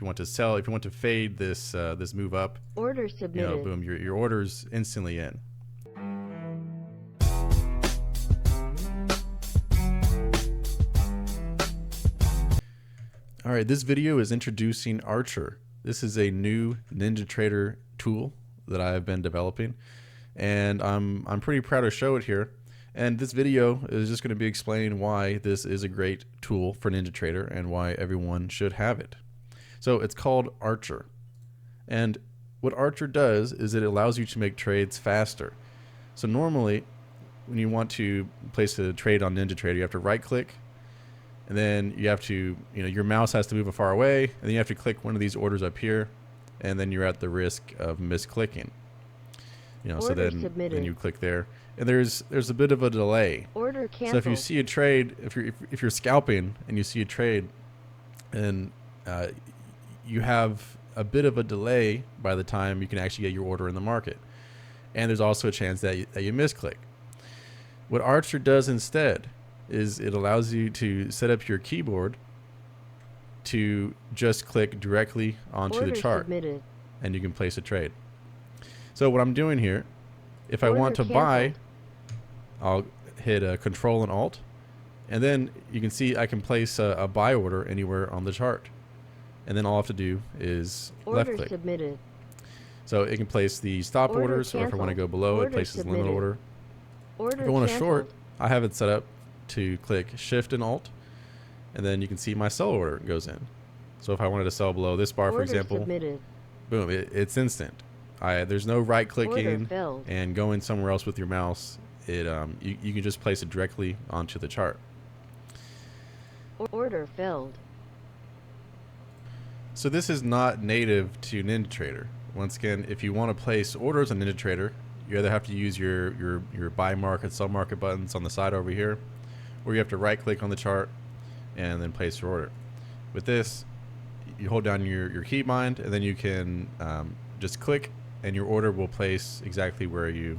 you want to sell, if you want to fade this this move up, Order submitted. boom, your order's instantly in. All right, this video is introducing Archer. This is a new NinjaTrader tool that I've been developing, and I'm pretty proud to show it here. And this video is just going to be explaining why this is a great tool for NinjaTrader and why everyone should have it. So it's called Archer, and what Archer does is it allows you to make trades faster. So normally, when you want to place a trade on NinjaTrader, you have to right-click, and then you have to, your mouse has to move far away, and then you have to click one of these orders up here, and then you're at the risk of misclicking. So then you click there, and there's a bit of a delay. Order canceled. So if you see a trade, if you're scalping and you see a trade, and you have a bit of a delay by the time you can actually get your order in the market, and there's also a chance that you misclick. What Archer does instead is it allows you to set up your keyboard to just click directly onto the chart, and you can place a trade. So what I'm doing here, if I want to buy, I'll hit Control and Alt, and then you can see I can place a buy order anywhere on the chart, and then all I have to do is left click. So it can place the stop orders, or if I want to go below, it places limit order. If I want to short, I have it set up to click Shift and Alt, and then you can see my sell order goes in. So if I wanted to sell below this bar, for example, boom, it's instant. There's no right clicking and going somewhere else with your mouse. You can just place it directly onto the chart. Order filled. So this is not native to NinjaTrader. Once again, if you want to place orders on NinjaTrader, you either have to use your buy market, sell market buttons on the side over here, or you have to right click on the chart and then place your order. With this, you hold down your keybind, and then you can just click, and your order will place exactly where you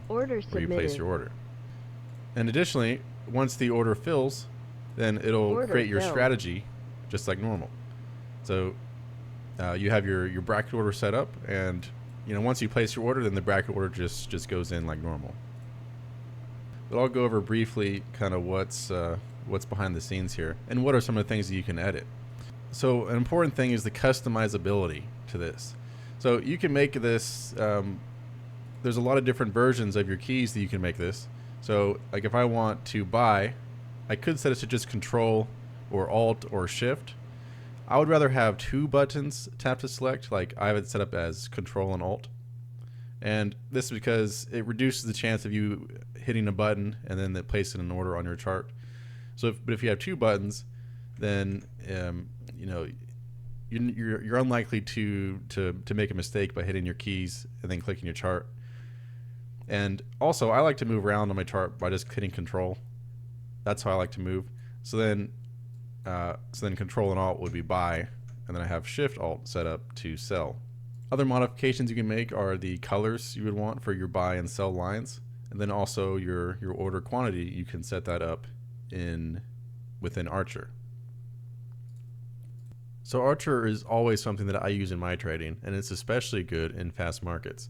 place your order. And additionally, once the order fills, then it'll create your strategy just like normal. So you have your bracket order set up, and once you place your order, then the bracket order just goes in like normal. But I'll go over briefly kind of what's behind the scenes here and what are some of the things that you can edit. So an important thing is the customizability to this. So you can make this, there's a lot of different versions of your keys that you can make this. So like if I want to buy, I could set it to just Control or Alt or Shift. I would rather have two buttons tapped to select, like I have it set up as Control and Alt. And this is because it reduces the chance of you hitting a button and then placing an order on your chart. So but if you have two buttons, then you're unlikely to make a mistake by hitting your keys and then clicking your chart. And also, I like to move around on my chart by just hitting Control. That's how I like to move. So then Control and Alt would be buy, and then I have Shift Alt set up to sell. Other modifications you can make are the colors you would want for your buy and sell lines, and then also your order quantity. You can set that up within Archer. So Archer is always something that I use in my trading, and it's especially good in fast markets.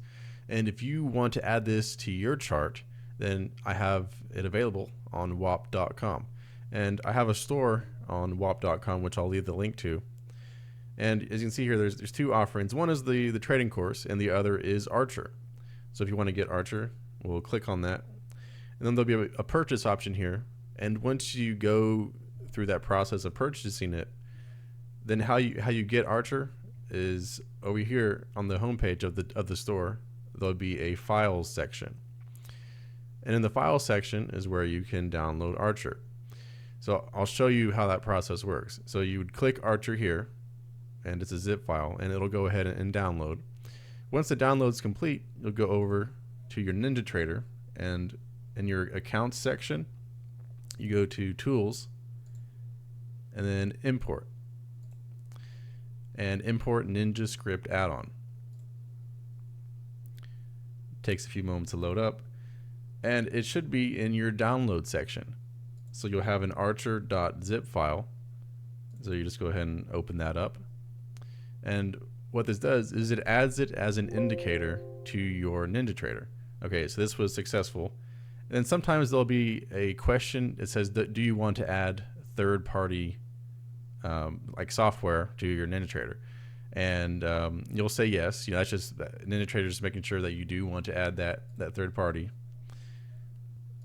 And if you want to add this to your chart, then I have it available on whop.com. And I have a store on whop.com, which I'll leave the link to. And as you can see here, there's two offerings. One is the trading course, and the other is Archer. So if you want to get Archer, we'll click on that. And then there'll be a purchase option here. And once you go through that process of purchasing it, then how you get Archer is over here on the homepage of the store. There'll be a files section, and in the files section is where you can download Archer. So I'll show you how that process works. So you would click Archer here, and it's a zip file, and it'll go ahead and download. Once the download's complete, you'll go over to your NinjaTrader, and in your accounts section, you go to Tools, and then Import, and import NinjaScript add-on. Takes a few moments to load up, and it should be in your download section. So you'll have an archer.zip file. So you just go ahead and open that up, And what this does is it adds it as an indicator to your NinjaTrader. Okay, so this was successful. And then sometimes there'll be a question. It says, do you want to add third-party like software to your NinjaTrader? And you'll say yes. That's just NinjaTrader is making sure that you do want to add that third party.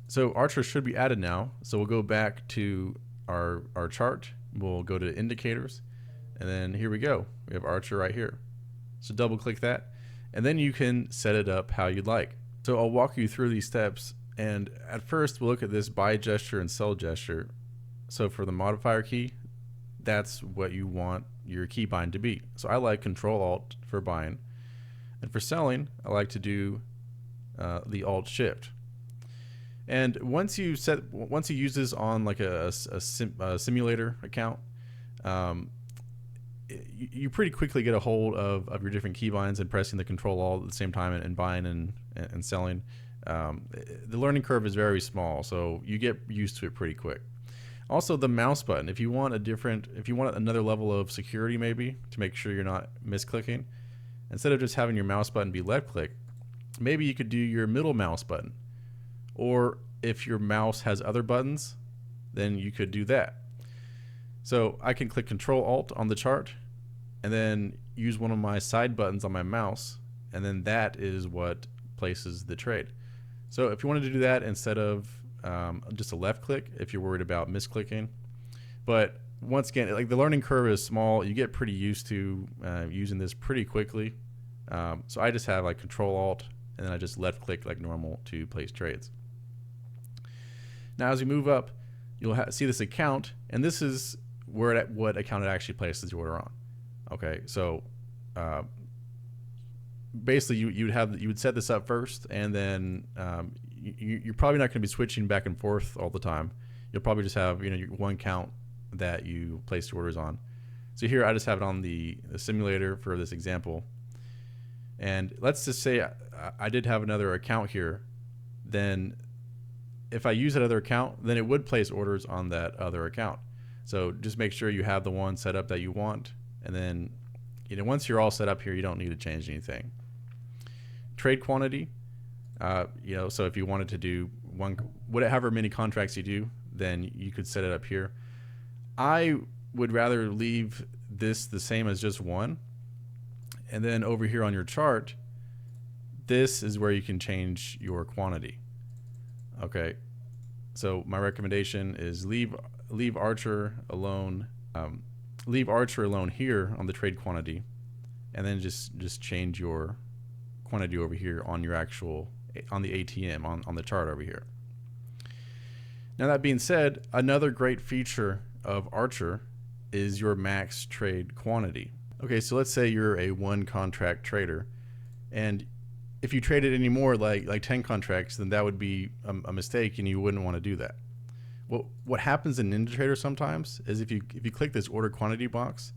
So Archer should be added now. So we'll go back to our chart. We'll go to indicators, and then here we go. We have Archer right here. So double click that, and then you can set it up how you'd like. So I'll walk you through these steps, and at first we'll look at this buy gesture and sell gesture. So for the modifier key, that's what you want your keybind to be. So I like Control Alt for buying, and for selling I like to do the Alt Shift. And once you use this on like a simulator account, you pretty quickly get a hold of your different keybinds and pressing the Control Alt at the same time and buying and selling. The learning curve is very small, so you get used to it pretty quick. Also, the mouse button. If you want another level of security, maybe to make sure you're not misclicking, instead of just having your mouse button be left click, maybe you could do your middle mouse button. Or if your mouse has other buttons, then you could do that. So I can click Control Alt on the chart and then use one of my side buttons on my mouse, and then that is what places the trade. So if you wanted to do that instead of just a left click, if you're worried about misclicking, but once again, like the learning curve is small, you get pretty used to using this pretty quickly. So I just have like Control Alt and then I just left click like normal to place trades. Now as we move up, you'll see this account, and this is what account it actually places the order on. Okay, so basically you would set this up first, and then you're probably not going to be switching back and forth all the time. You'll probably just have your one account that you place your orders on. So here I just have it on the simulator for this example, and let's just say I did have another account here. Then if I use that other account, then it would place orders on that other account. So just make sure you have the one set up that you want, and then once you're all set up here, you don't need to change anything. Trade quantity, so if you wanted to do however many contracts you do, then you could set it up here. I would rather leave this the same as just one, and then over here on your chart, this is where you can change your quantity. Okay, so my recommendation is leave Archer alone. Leave Archer alone here on the trade quantity, and then just change your quantity over here on your on the ATM on the chart over here. Now that being said, another great feature of Archer is your max trade quantity. Okay, so let's say you're a one contract trader, and if you traded any more like 10 contracts, then that would be a mistake, and you wouldn't want to do that. Well, what happens in NinjaTrader sometimes is if you click this order quantity box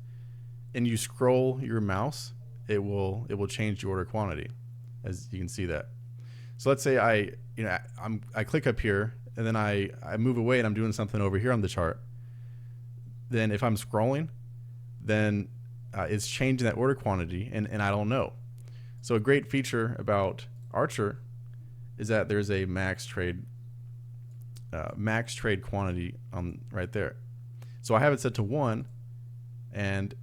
and you scroll your mouse, it will change the order quantity, as you can see that. So let's say I click up here, and then I move away and I'm doing something over here on the chart. Then if I'm scrolling, then it's changing that order quantity, and I don't know. So a great feature about Archer is that there's a max trade quantity right there. So I have it set to 1, and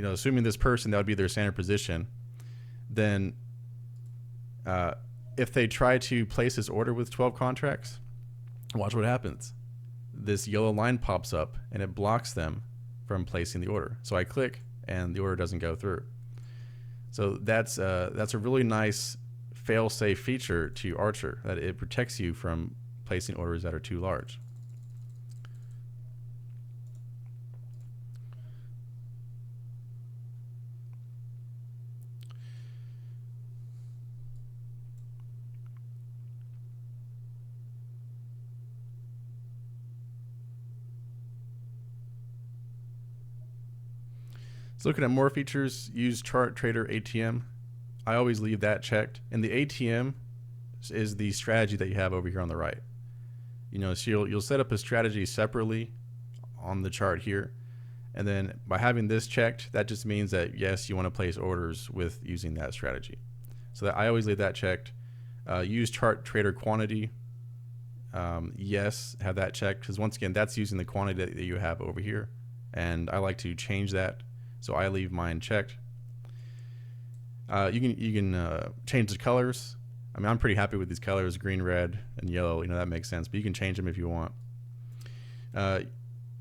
assuming this person, that would be their standard position. Then if they try to place this order with 12 contracts, watch what happens. This yellow line pops up and it blocks them from placing the order. So I click and the order doesn't go through. So that's a really nice fail-safe feature to Archer, that it protects you from placing orders that are too large. So looking at more features, use Chart Trader ATM. I always leave that checked. And the ATM is the strategy that you have over here on the right. So you'll set up a strategy separately on the chart here, And then by having this checked, that just means that yes, you want to place orders with using that strategy. So that I always leave that checked. Use chart trader quantity. Yes, have that checked, because once again, that's using the quantity that you have over here, and I like to change that, so I leave mine checked. You can change the colors. I mean, I'm pretty happy with these colors: green, red, and yellow. You know, that makes sense, but you can change them if you want.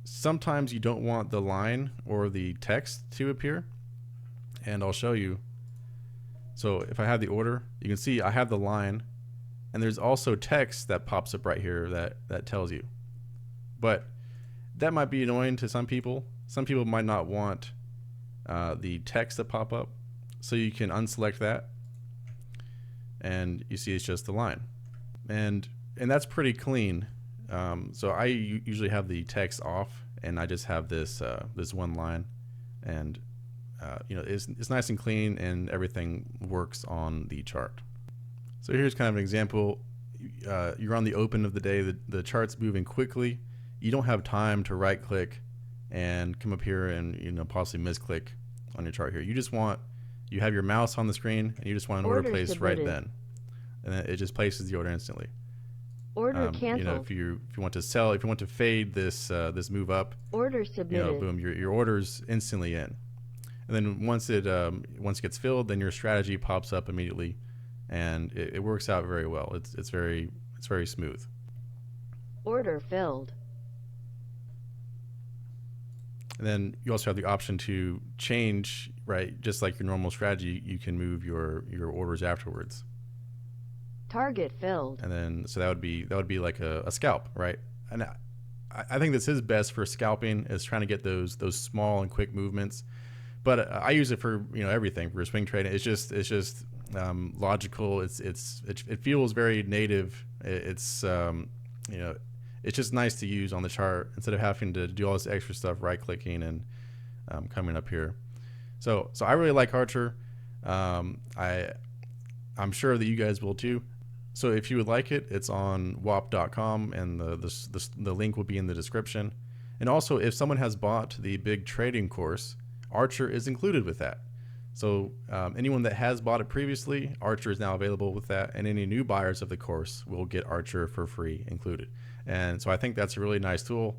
Sometimes you don't want the line or the text to appear, and I'll show you. So if I have the order, you can see I have the line, and there's also text that pops up right here that tells you. But that might be annoying to some people. Some people might not want the text to pop up, so you can unselect that, and you see it's just the line, and that's pretty clean. So I usually have the text off, and I just have this this one line, and you know, it's nice and clean, and everything works on the chart. So here's kind of an example. You're on the open of the day. The chart's moving quickly. You don't have time to right click and come up here and, you know, possibly misclick on your chart here. You have your mouse on the screen, and you just want an order placed right then, and then it just places the order instantly. Order canceled. You know, if you want to sell, if you want to fade this this move up, order submitted. You know, boom, your order's instantly in. And then once it gets filled, then your strategy pops up immediately, and it works out very well. It's very smooth. Order filled. And then you also have the option to change, right? Just like your normal strategy, you can move your orders afterwards. Target filled. And then so that would be like a scalp, right? And I think this is best for scalping, is trying to get those small and quick movements. But I use it for, you know, everything, for swing trading. It's just logical. It feels very native. It's you know, it's just nice to use on the chart instead of having to do all this extra stuff, right clicking and coming up here. So I really like Archer. I'm sure that you guys will too. So if you would like it, it's on wop.com, and the link will be in the description. And also, if someone has bought the big trading course, Archer is included with that. So anyone that has bought it previously, Archer is now available with that, and any new buyers of the course will get Archer for free included. And so I think that's a really nice tool.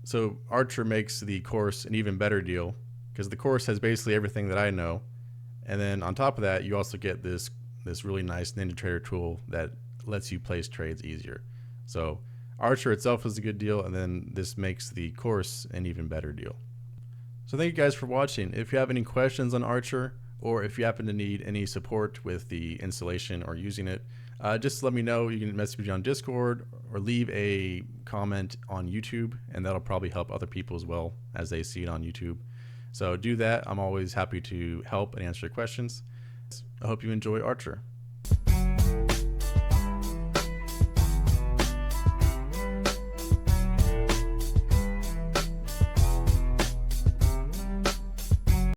So Archer makes the course an even better deal, because the course has basically everything that I know, and then on top of that, you also get this really nice NinjaTrader tool that lets you place trades easier. So Archer itself is a good deal, and then this makes the course an even better deal. So thank you guys for watching. If you have any questions on Archer, or if you happen to need any support with the installation or using it, just let me know. You can message me on Discord or leave a comment on YouTube, and that'll probably help other people as well as they see it on YouTube. So do that. I'm always happy to help and answer your questions. I hope you enjoy Archer.